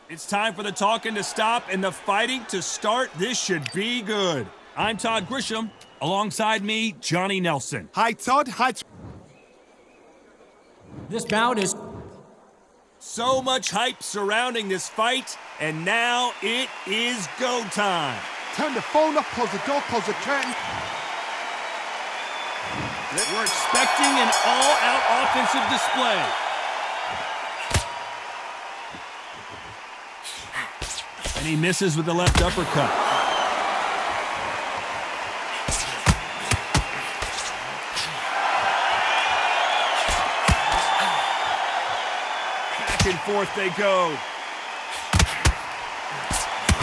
It's time for the talking to stop and the fighting to start. This should be good. I'm Todd Grisham. Alongside me, Johnny Nelson. Hi, Todd. Hi. This bout is... So much hype surrounding this fight, and now it is go time. Turn the phone off, close the door, close the curtain. We're expecting an all-out offensive display. And he misses with the left uppercut. Back and forth they go.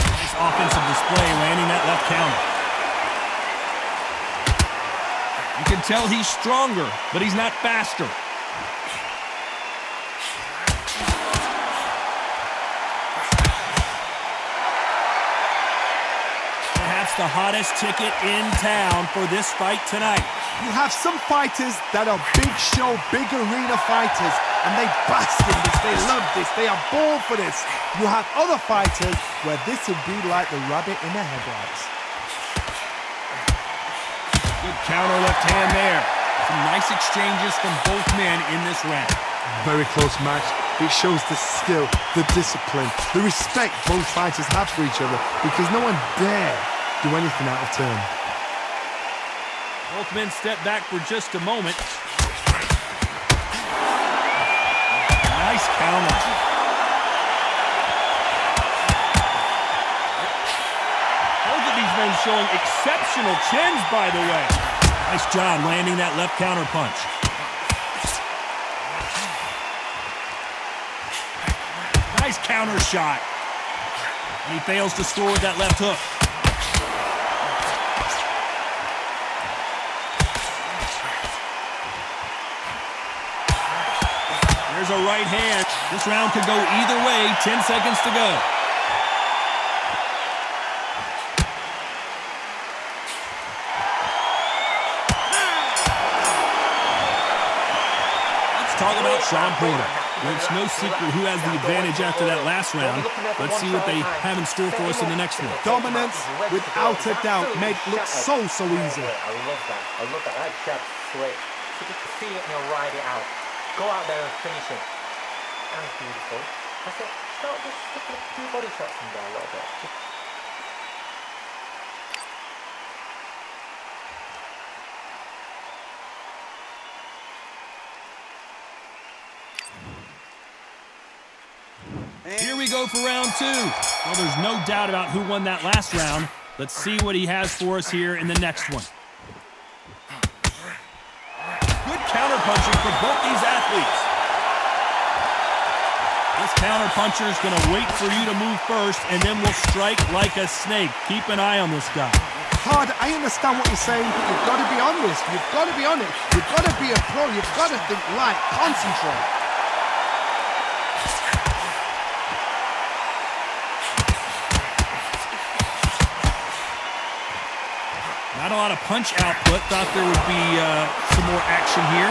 Nice offensive display, landing that left counter. You can tell he's stronger, but he's not faster. Perhaps the hottest ticket in town for this fight tonight. You have some fighters that are big show, big arena fighters, and they bask in this, they love this, they are born for this. You have other fighters where this would be like the rabbit in the headlights. Good counter left hand there. Some nice exchanges from both men in this round. Very close match. It shows the skill, the discipline, the respect both fighters have for each other because no one dare do anything out of turn. Both men step back for just a moment. Nice counter. Both of these men showing exceptional chins, by the way. Nice job landing that left counter punch. Nice counter shot. And he fails to score with that left hook. There's a right hand. This round could go either way. 10 seconds to go. Let's talk about Shawn Porter. Well, it's no secret who has the advantage after that last round. Let's see what they have in store for us in the next one. Dominance, without a doubt, made look so easy. I love that. I love that. That jab slick. You just feel it and you'll ride it out. Go out there and finish it. That's beautiful. That's it. Start just sticking a few body shots in there a little bit. Here we go for round two. Well, there's no doubt about who won that last round. Let's see what he has for us here in the next one. Good counter-punching for both these athletes. This counter-puncher is going to wait for you to move first, and then will strike like a snake. Keep an eye on this guy. Todd, I understand what you're saying, but you've got to be honest. You've got to be honest. You've got to be a pro. You've got to think light. Concentrate. Not a lot of punch output. Thought there would be some more action here.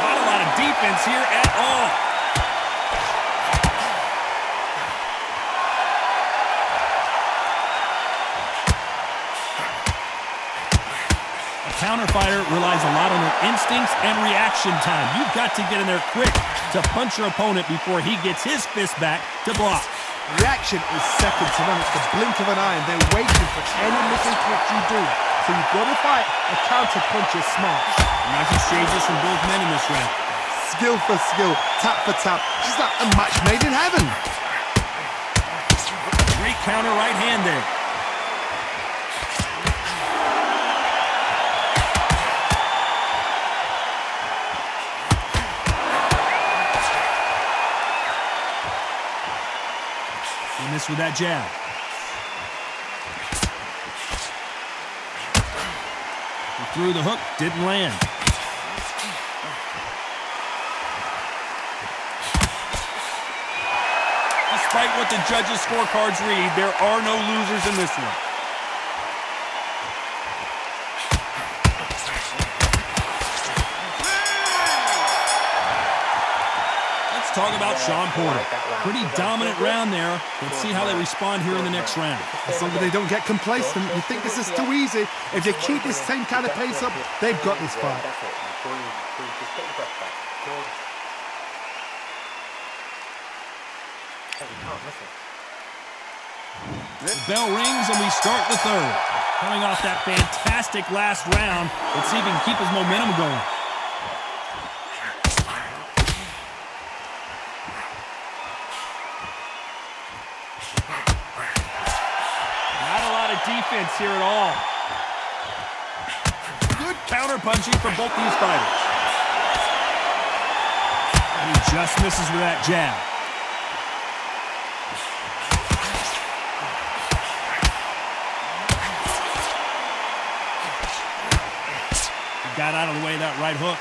Not a lot of defense here at all. A counter fighter relies a lot on her instincts and reaction time. You've got to get in there quick to punch your opponent before he gets his fist back to block. Reaction is second to none. It's the blink of an eye, and they're waiting for any little touch you do. So you've got to fight a counter puncher smart. Nice exchanges from both men in this round. Skill for skill, tap for tap. Just like a match made in heaven. Great counter right hand there. He missed with that jab. He threw the hook, didn't land. Despite what the judges' scorecards read, there are no losers in this one. Let's talk about Shawn Porter. Pretty dominant round there. Let's see how they respond here in the next round. As long as they don't get complacent, you think this is too easy. If they keep this same kind of pace up, they've got this fight. That's it. Breathe. Just get your breath back. Good. You can't miss it. The bell rings and we start the third. Coming off that fantastic last round, let's see if he can keep his momentum going. Not a lot of defense here at all. Good counter-punching from both these fighters. And he just misses with that jab. Got out of the way of that right hook.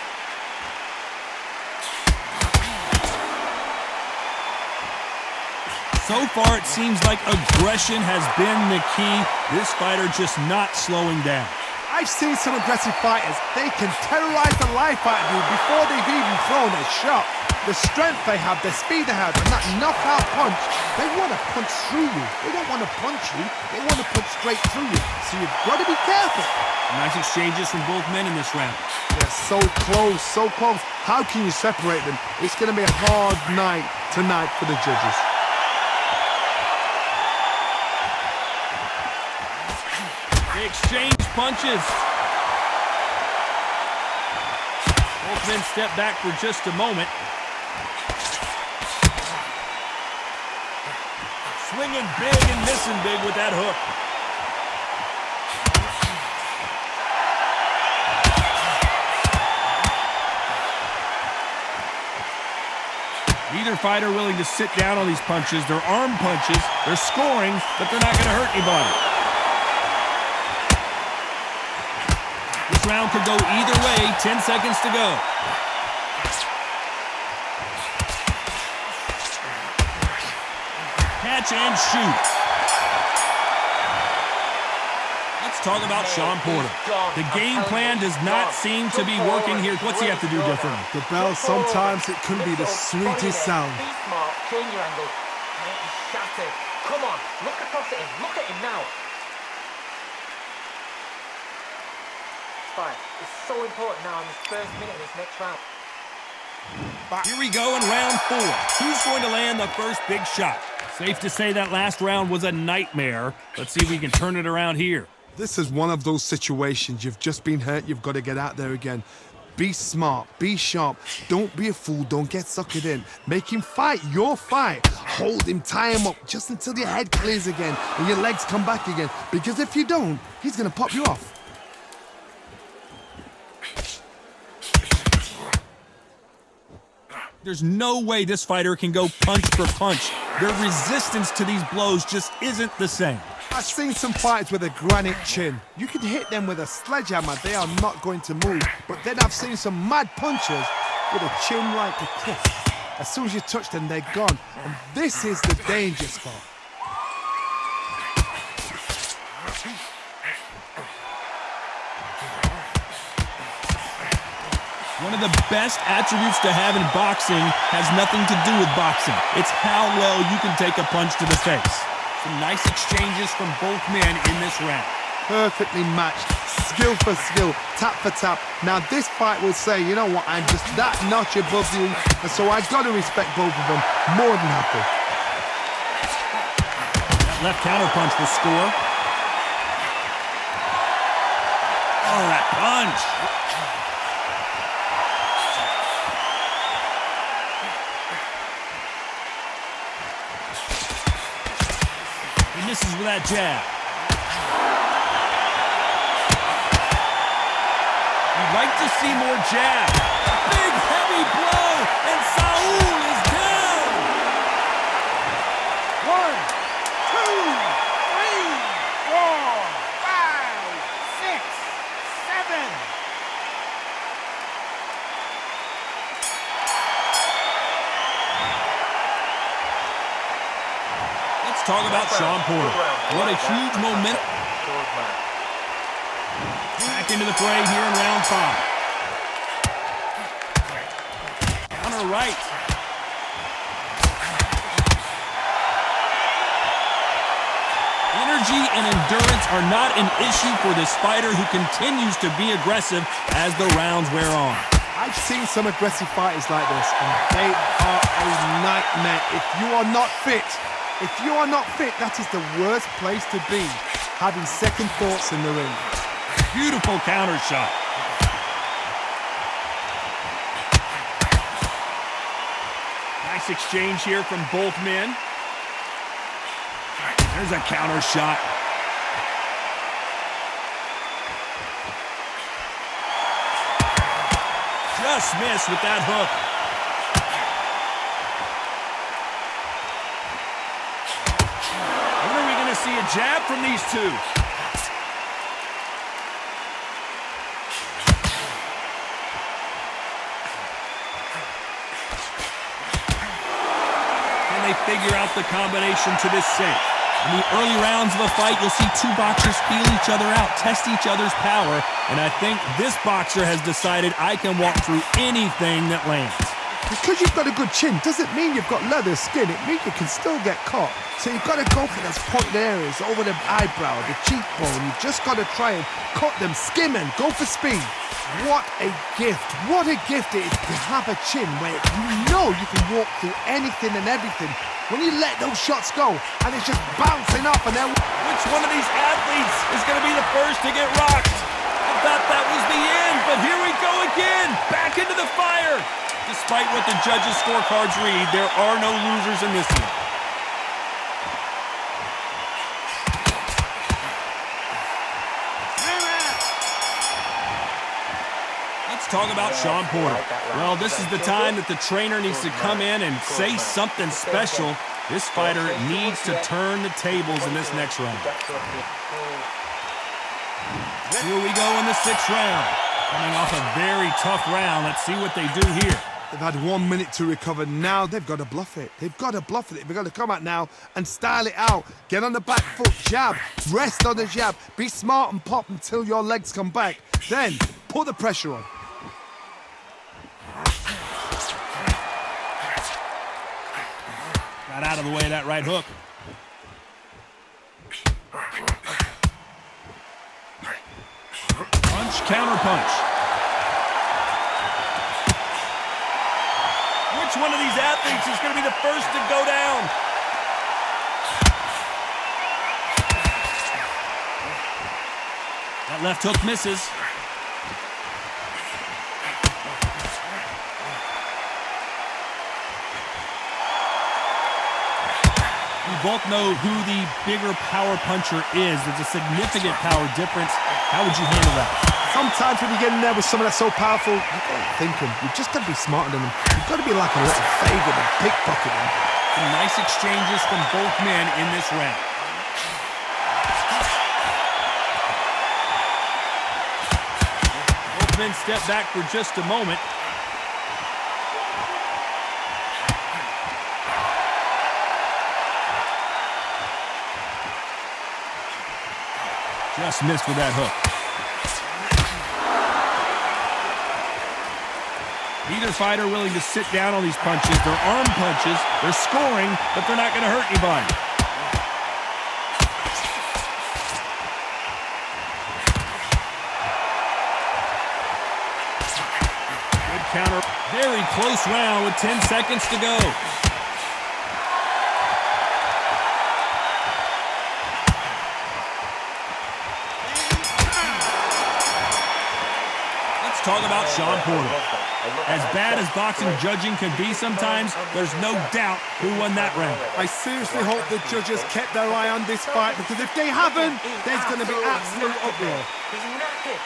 So far, it seems like aggression has been the key. This fighter just not slowing down. I've seen some aggressive fighters. They can terrorize the life out of you before they've even thrown a shot. The strength they have, the speed they have, and that knockout punch, they want to punch through you. They don't want to punch you. They want to punch straight through you. So you've got to be careful. Nice exchanges from both men in this round. They're so close, so close. How can you separate them? It's going to be a hard night tonight for the judges. They exchange punches. Both men step back for just a moment. Swinging big and missing big with that hook. Neither fighter willing to sit down on these punches. They're arm punches. They're scoring, but they're not going to hurt anybody. This round could go either way. 10 seconds to go. Catch and shoot. Let's talk about Shawn Porter. The game plan does not seem to be working here. What's he have to do differently? The bell, sometimes it can be the sweetest sound. Be smart, change your angle, make you shatter. Come on, look across at him. Look at him now. Fight. It's so important now in this first minute of this next round. Here we go in round 4. Who's going to land the first big shot? Safe to say that last round was a nightmare. Let's see if we can turn it around here. This is one of those situations. You've just been hurt. You've got to get out there again. Be smart. Be sharp. Don't be a fool. Don't get suckered in. Make him fight your fight. Hold him. Tie him up just until your head clears again and your legs come back again. Because if you don't, he's going to pop you off. There's no way this fighter can go punch for punch. Their resistance to these blows just isn't the same. I've seen some fighters with a granite chin. You can hit them with a sledgehammer, they are not going to move. But then I've seen some mad punchers with a chin like a cliff. As soon as you touch them, they're gone. And this is the danger spot. One of the best attributes to have in boxing has nothing to do with boxing. It's how well you can take a punch to the face. Some nice exchanges from both men in this round. Perfectly matched, skill for skill, tap for tap. Now this fight will say, you know what, I'm just that notch above you, and so I've got to respect both of them. More than happy. That left counter punch will score. Oh, that punch. He misses with that jab. You'd like to see more jab. Big heavy blow, and Saul is down. 1, 2, 3, 4, 5, 6, 7. Let's talk about Shawn Porter. What a huge momentum. Back into the fray here in round 5. Counter right. Energy and endurance are not an issue for this fighter who continues to be aggressive as the rounds wear on. I've seen some aggressive fighters like this, and they are a nightmare. If you are not fit, that is the worst place to be, having second thoughts in the ring. Beautiful counter shot. Nice exchange here from both men. There's a counter shot. Just missed with that hook. When are we going to see a jab from these two? Can they figure out the combination to this sink? In the early rounds of a fight, you'll see two boxers feel each other out, test each other's power, and I think this boxer has decided I can walk through anything that lands. Because you've got a good chin doesn't mean you've got leather skin. It means you can still get caught. So you've got to go for those pointed areas, over the eyebrow, the cheekbone. You've just got to try and cut them, skim and go for speed. What a gift. What a gift it is to have a chin where you know you can walk through anything and everything. When you let those shots go and it's just bouncing off and then... Which one of these athletes is going to be the first to get rocked? I thought that was the end, but here we go again. Back into the fire. Despite what the judges' scorecards read, there are no losers in this one. Let's talk about Shawn Porter. Well, this is the time that the trainer needs to come in and say something special. This fighter needs to turn the tables in this next round. Here we go in the 6th round. Coming off a very tough round. Let's see what they do here. They've had 1 minute to recover. Now they've got to bluff it. They've got to bluff it. They've got to come out now and style it out. Get on the back foot, jab, rest on the jab. Be smart and pop until your legs come back. Then put the pressure on. Got out of the way of that right hook. Punch, counter punch. Which one of these athletes is going to be the first to go down? That left hook misses. We both know who the bigger power puncher is. There's a significant power difference. How would you handle that? Sometimes when you get in there with someone that's so powerful, you've got to think them. You've just got to be smarter than them. You've got to be like a little favourite and pickpocket them. Some nice exchanges from both men in this round. Both men step back for just a moment. Just missed with that hook. Neither fighter willing to sit down on these punches. They're arm punches. They're scoring, but they're not going to hurt anybody. Good counter. Very close round with 10 seconds to go. Let's talk about Shawn Porter. As bad as boxing judging can be sometimes, there's no doubt who won that round. I seriously hope the judges kept their eye on this fight, because if they haven't, there's going to be absolute uproar. He's knackered.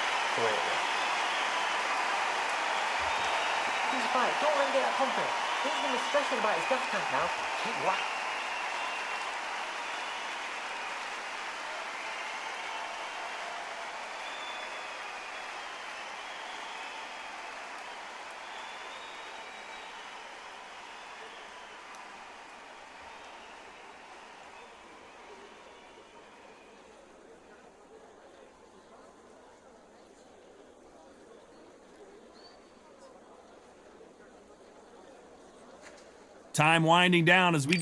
He's fight. Don't let him get that confidence. He's going to be stressing about his gas tank now. Keep whack. Time winding down as we...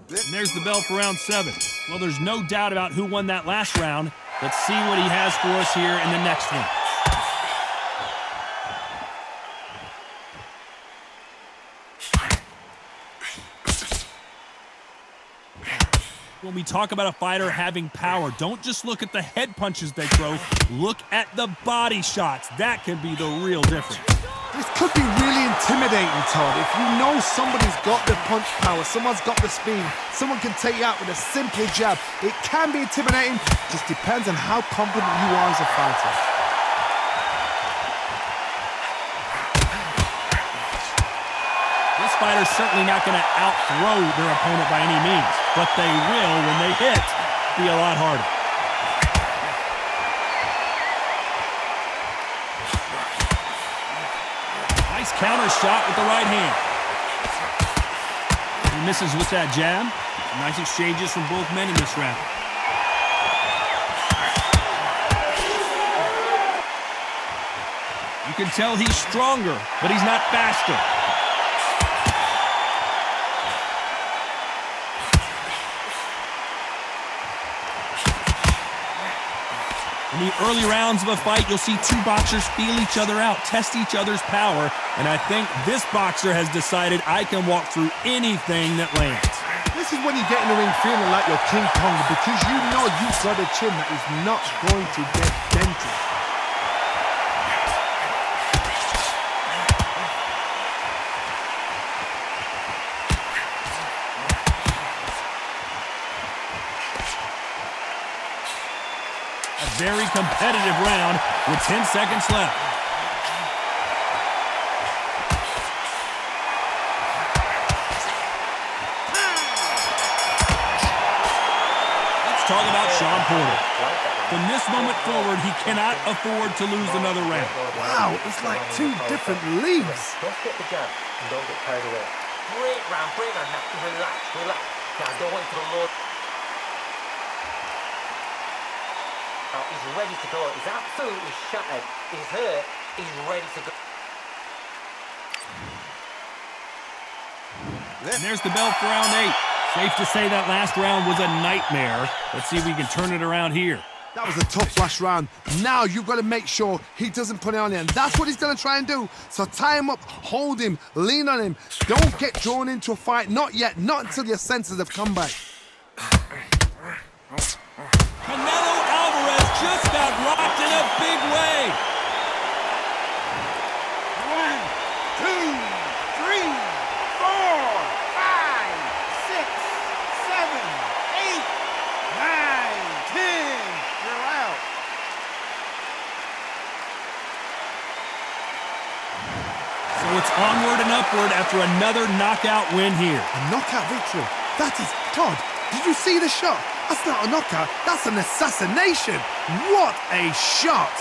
They're And there's the bell for round 7. Well, there's no doubt about who won that last round. Let's see what he has for us here in the next one. When we talk about a fighter having power, don't just look at the head punches they throw. Look at the body shots. That can be the real difference. This could be really intimidating, Todd. If you know somebody's got the punch power, someone's got the speed, someone can take you out with a simple jab, it can be intimidating. Just depends on how confident you are as a fighter. This fighter's certainly not going to out-throw their opponent by any means, but they will, when they hit, be a lot harder. Nice counter shot with the right hand. He misses with that jab. Nice exchanges from both men in this round. You can tell he's stronger, but he's not faster. In the early rounds of a fight, you'll see two boxers feel each other out, test each other's power, and I think this boxer has decided I can walk through anything that lands. This is when you get in the ring feeling like you're King Kong, because you know you've got a chin that is not going to get dented. Very competitive round with 10 seconds left. Let's talk about Shawn Porter. From this moment forward, he cannot afford to lose another round. Wow, it's like two different leagues. Don't get the jab and don't get carried away. Great round, now relax, relax. Now don't wait for the Lord. He's ready to go. He's absolutely shattered. He's hurt. He's ready to go. And there's the bell for round 8. Safe to say that last round was a nightmare. Let's see if we can turn it around here. That was a tough last round. Now you've got to make sure he doesn't put it on you, and that's what he's going to try and do. So tie him up, hold him, lean on him. Don't get drawn into a fight. Not yet. Not until your senses have come back. Canelo Alvarez just got rocked in a big way. 1, 2, 3, 4, 5, 6, 7, 8, 9, 10. You're out. So it's onward and upward after another knockout win here. A knockout victory. That is, Todd, did you see the shot? That's not a knockout, that's an assassination. What a shot!